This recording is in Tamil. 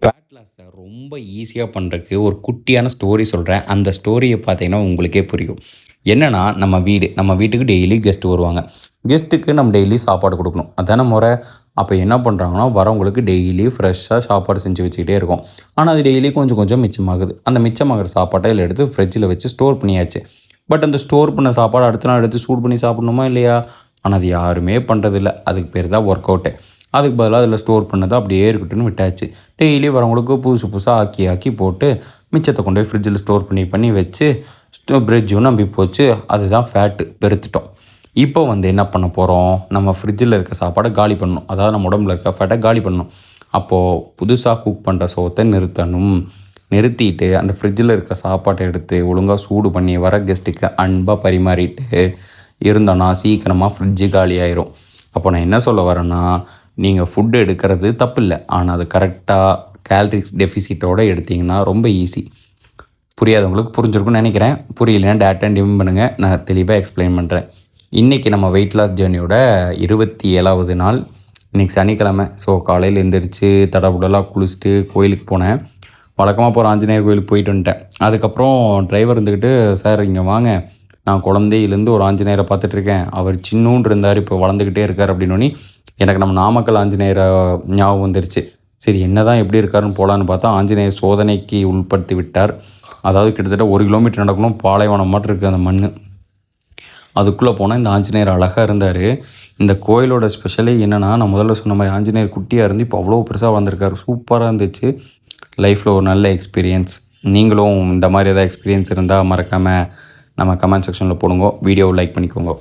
ஃபேட் லாஸை ரொம்ப ஈஸியாக பண்ணுறதுக்கு ஒரு குட்டியான ஸ்டோரி சொல்கிறேன். அந்த ஸ்டோரியை பார்த்தீங்கன்னா உங்களுக்கே புரியும். என்னன்னா, நம்ம வீட்டுக்கு டெய்லி கெஸ்ட் வருவாங்க. கெஸ்ட்டுக்கு நம்ம டெய்லி சாப்பாடு கொடுக்கணும். அதான முறை. அப்போ என்ன பண்ணுறாங்கன்னா, வரவங்களுக்கு டெய்லி ஃப்ரெஷ்ஷாக சாப்பாடு செஞ்சு வச்சுக்கிட்டே இருக்கோம். ஆனால் அது டெய்லி கொஞ்சம் கொஞ்சம் மிச்சமாகுது. அந்த மிச்சமாகிற சாப்பாட்டை இதில் எடுத்து ஃப்ரிட்ஜில் வச்சு ஸ்டோர் பண்ணியாச்சு. பட் அந்த ஸ்டோர் பண்ண சாப்பாடு அடுத்த நாள் எடுத்து சூடு பண்ணி சாப்பிடணுமா இல்லையா? ஆனால் அது யாருமே பண்ணுறதில்ல. அதுக்கு பேர் தான் ஒர்க் அவுட்டு. அதுக்கு பதிலாக அதில் ஸ்டோர் பண்ணதை அப்படியே இருக்கட்டும்னு விட்டாச்சு. டெய்லி வரவங்களுக்கு புதுசு புதுசாக ஆக்கி ஆக்கி போட்டு மிச்சத்தை கொண்டு போய் ஃப்ரிட்ஜில் ஸ்டோர் பண்ணி பண்ணி வச்சு ஃப்ரிட்ஜும் நம்பி போச்சு. அதுதான் ஃபேட்டு, பெருத்துட்டோம். இப்போ என்ன பண்ண போகிறோம், நம்ம ஃப்ரிட்ஜில் இருக்க சாப்பாடை காலி பண்ணணும். அதாவது நம்ம உடம்புல இருக்க ஃபேட்டை காலி பண்ணணும். அப்போது புதுசாக குக் பண்ணுற சோத்தை நிறுத்தணும். நிறுத்திட்டு அந்த ஃப்ரிட்ஜில் இருக்க சாப்பாட்டை எடுத்து ஒழுங்காக சூடு பண்ணி வர கெஸ்ட்டுக்கு அன்பாக பரிமாறிட்டு இருந்தோன்னா சீக்கிரமாக ஃப்ரிட்ஜு காலி ஆயிரும். அப்போ நான் என்ன சொல்ல வரேன்னா, நீங்கள் ஃபுட் எடுக்கிறது தப்பில்லை. ஆனால் அது கரெக்டாக கேலரிஸ் டெஃபிசிட்டோடு எடுத்திங்கன்னா ரொம்ப ஈஸி. புரியாதவங்களுக்கு புரிஞ்சிருக்குன்னு நினைக்கிறேன். புரியலைன்னா டேட்டா டிம் பண்ணுங்கள், நான் தெளிவாக எக்ஸ்பிளைன் பண்ணுறேன். இன்றைக்கி நம்ம வெயிட் லாஸ் ஜேர்னியோட 27வது நாள். இன்றைக்கி சனிக்கிழமை. ஸோ காலையில் எழுந்திரிச்சு தடபுடலாக குளிச்சுட்டு கோயிலுக்கு போனேன். வழக்கமாக போகிற ஆஞ்சநேயர் கோயிலுக்கு போயிட்டு வந்துட்டேன். அதுக்கப்புறம் டிரைவர் இருந்துக்கிட்டு, சார் இங்கே வாங்க, நான் குழந்தையிலேருந்து ஒரு ஆஞ்சநேயரை பார்த்துட்ருக்கேன். அவர் சின்னூன்று இருந்தார், இப்போ வளர்ந்துக்கிட்டே இருக்கார் அப்படின்னோடனே எனக்கு நம்ம நாமக்கல் ஆஞ்சநேயரை ஞாபகம் வந்துருச்சு. சரி என்ன தான் எப்படி இருக்காருன்னு போகலான்னு பார்த்தா ஆஞ்சநேயர் சோதனைக்கு உட்படுத்தி விட்டார். அதாவது கிட்டத்தட்ட 1 கிலோமீட்டர் நடக்கணும், பாலைவனம் மாட்டு இருக்குது அந்த மண். அதுக்குள்ளே போனால் இந்த ஆஞ்சநேயர் அழகாக இருந்தார். இந்த கோயிலோட ஸ்பெஷலே என்னென்னா, நான் முதல்ல சொன்ன மாதிரி ஆஞ்சநேயர் குட்டியாக இருந்து இப்போ அவ்வளோ பெருசாக வந்திருக்காரு. சூப்பராக இருந்துச்சு. லைஃப்பில் ஒரு நல்ல எக்ஸ்பீரியன்ஸ். நீங்களும் இந்த மாதிரி ஏதாவது எக்ஸ்பீரியன்ஸ் இருந்தால் மறக்காமல் நம்ம கமெண்ட் செக்ஷனில் போடுங்க. வீடியோவை லைக் பண்ணிக்கோங்க.